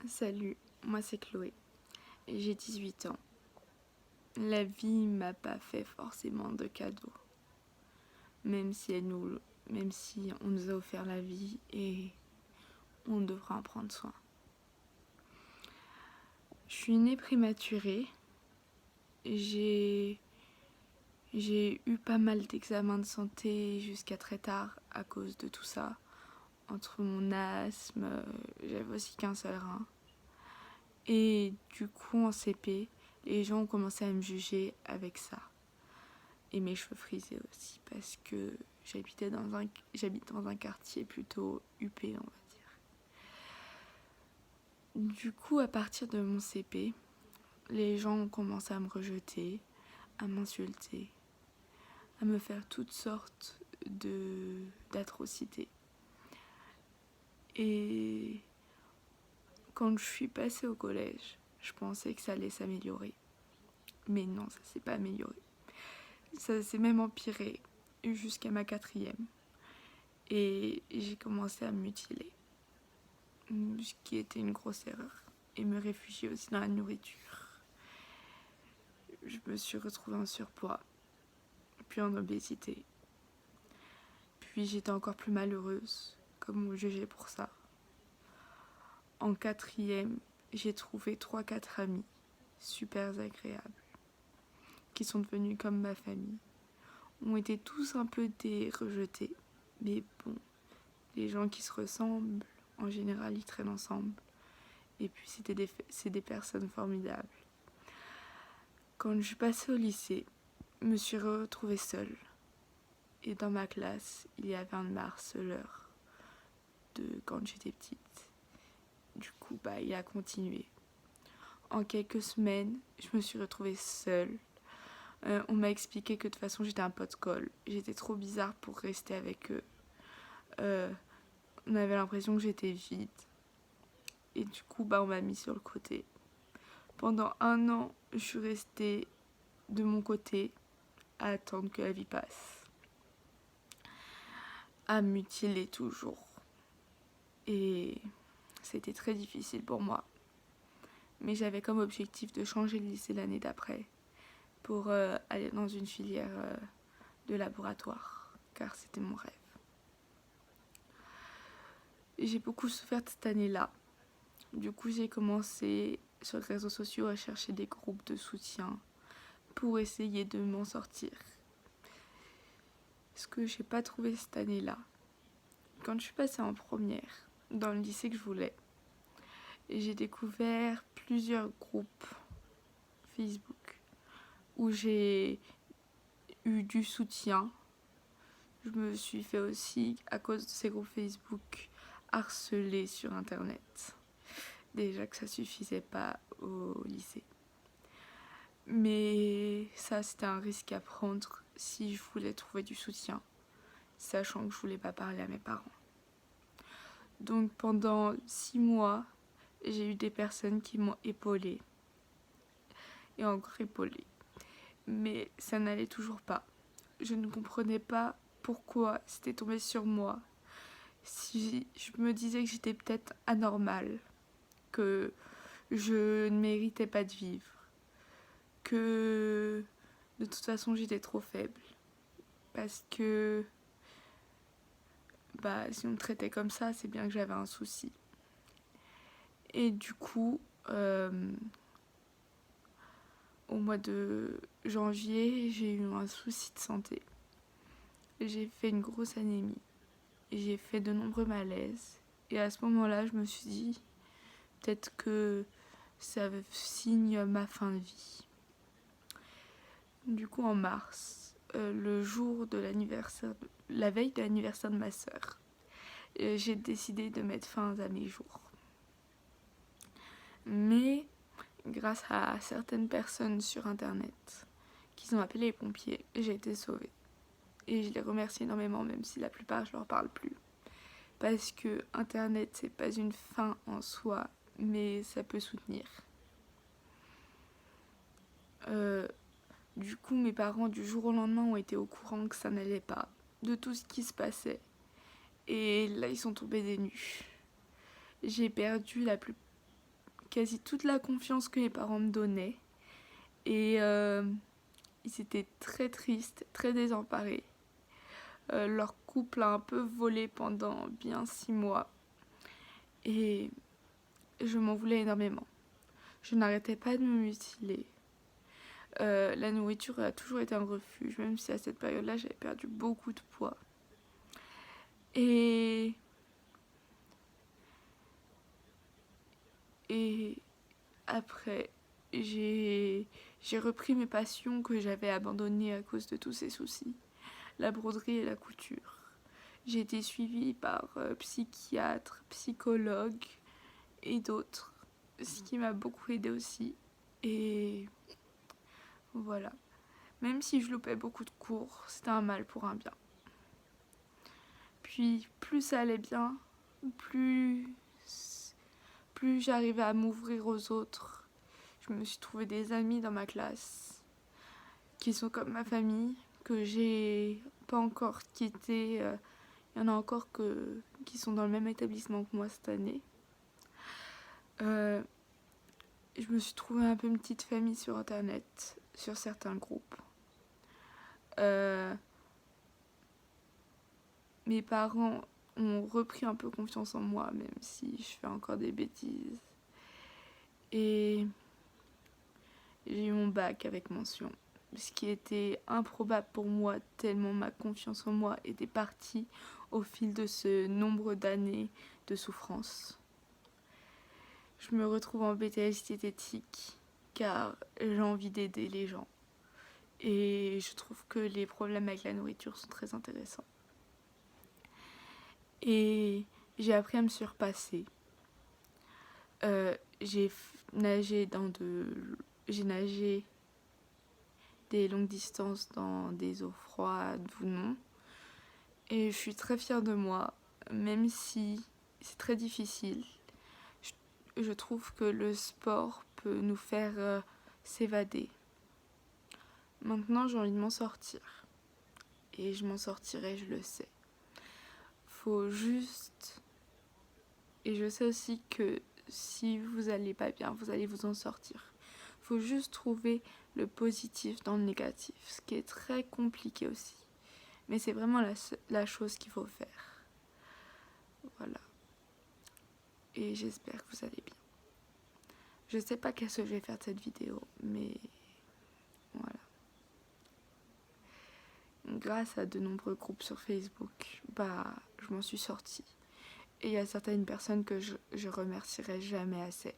Salut, moi c'est Chloé, j'ai 18 ans. La vie m'a pas fait forcément de cadeaux, même si on nous a offert la vie et on devra en prendre soin. Je suis née prématurée, j'ai eu pas mal d'examens de santé jusqu'à très tard à cause de tout ça. Entre mon asthme, j'avais aussi qu'un seul rein. Et du coup en CP, les gens ont commencé à me juger avec ça. Et mes cheveux frisés aussi, parce que j'habite dans un quartier plutôt huppé, on va dire. Du coup, à partir de mon CP, les gens ont commencé à me rejeter, à m'insulter, à me faire toutes sortes d'atrocités. Et quand je suis passée au collège, je pensais que ça allait s'améliorer. Mais non, ça s'est pas amélioré. Ça s'est même empiré jusqu'à ma 4e. Et j'ai commencé à me mutiler, ce qui était une grosse erreur. Et me réfugier aussi dans la nourriture. Je me suis retrouvée en surpoids, puis en obésité. Puis j'étais encore plus malheureuse, comme on me jugeait pour ça. En 4e, j'ai trouvé 3-4 amis super agréables, qui sont devenus comme ma famille. On était tous un peu des rejetés, mais bon, les gens qui se ressemblent, en général, ils traînent ensemble. Et puis c'est des personnes formidables. Quand je suis passée au lycée, je me suis retrouvée seule. Et dans ma classe, il y avait un harceleur de quand j'étais petite. Du coup, il a continué. En quelques semaines, je me suis retrouvée seule. On m'a expliqué que de toute façon, j'étais un pot de colle. J'étais trop bizarre pour rester avec eux. On avait l'impression que j'étais vide. Et du coup, on m'a mis sur le côté. Pendant 1 an, je suis restée de mon côté à attendre que la vie passe. À me mutiler toujours. Et c'était très difficile pour moi. Mais j'avais comme objectif de changer de lycée l'année d'après pour aller dans une filière de laboratoire, car c'était mon rêve. J'ai beaucoup souffert cette année-là. Du coup, j'ai commencé sur les réseaux sociaux à chercher des groupes de soutien pour essayer de m'en sortir. Ce que j'ai pas trouvé cette année-là. Quand je suis passée en première, dans le lycée que je voulais, j'ai découvert plusieurs groupes Facebook où j'ai eu du soutien. Je me suis fait aussi, à cause de ces groupes Facebook, harceler sur internet. Déjà que ça suffisait pas au lycée. Mais ça, c'était un risque à prendre si je voulais trouver du soutien, sachant que je voulais pas parler à mes parents. Donc pendant 6 mois, j'ai eu des personnes qui m'ont épaulée et encore épaulée. Mais ça n'allait toujours pas. Je ne comprenais pas pourquoi c'était tombé sur moi. Si je me disais que j'étais peut-être anormale, que je ne méritais pas de vivre, que de toute façon j'étais trop faible. Parce que si on me traitait comme ça, c'est bien que j'avais un souci. Et du coup, au mois de janvier, j'ai eu un souci de santé. J'ai fait une grosse anémie. J'ai fait de nombreux malaises. Et à ce moment-là, je me suis dit, peut-être que ça signe ma fin de vie. Du coup, en mars, le jour de l'anniversaire, la veille de l'anniversaire de ma sœur, j'ai décidé de mettre fin à mes jours. Mais grâce à certaines personnes sur internet qui ont appelé les pompiers, j'ai été sauvée. Et je les remercie énormément, même si la plupart je leur parle plus. Parce que internet, c'est pas une fin en soi, mais ça peut soutenir. Du coup, mes parents, du jour au lendemain, ont été au courant que ça n'allait pas, de tout ce qui se passait. Et là, ils sont tombés des nues. J'ai perdu quasi toute la confiance que les parents me donnaient. Et ils étaient très tristes, très désemparés. Leur couple a un peu volé pendant bien 6 mois. Et je m'en voulais énormément. Je n'arrêtais pas de me mutiler. La nourriture a toujours été un refuge, même si à cette période-là, j'avais perdu beaucoup de poids. Et après, j'ai repris mes passions que j'avais abandonnées à cause de tous ces soucis. La broderie et la couture. J'ai été suivie par psychiatre, psychologue et d'autres, ce qui m'a beaucoup aidée aussi. Et voilà. Même si je loupais beaucoup de cours, c'était un mal pour un bien. Puis plus ça allait bien, plus j'arrivais à m'ouvrir aux autres. Je me suis trouvé des amis dans ma classe qui sont comme ma famille, que j'ai pas encore quitté. Il y en a encore qui sont dans le même établissement que moi cette année. Je me suis trouvé un peu une petite famille sur internet, sur certains groupes. Mes parents ont repris un peu confiance en moi, même si je fais encore des bêtises. Et j'ai eu mon bac avec mention, ce qui était improbable pour moi, tellement ma confiance en moi était partie au fil de ce nombre d'années de souffrance. Je me retrouve en BTS diététique car j'ai envie d'aider les gens. Et je trouve que les problèmes avec la nourriture sont très intéressants. Et j'ai appris à me surpasser. J'ai nagé des longues distances dans des eaux froides ou non. Et je suis très fière de moi, même si c'est très difficile. Je trouve que le sport peut nous faire s'évader. Maintenant, j'ai envie de m'en sortir. Et je m'en sortirai, je le sais. Faut juste... Et je sais aussi que si vous allez pas bien, vous allez vous en sortir. Faut juste trouver le positif dans le négatif, ce qui est très compliqué aussi. Mais c'est vraiment la chose qu'il faut faire. Voilà. Et j'espère que vous allez bien. Je sais pas qu'est-ce que je vais faire de cette vidéo, mais voilà. Grâce à de nombreux groupes sur Facebook, je m'en suis sortie. Et il y a certaines personnes que je remercierai jamais assez.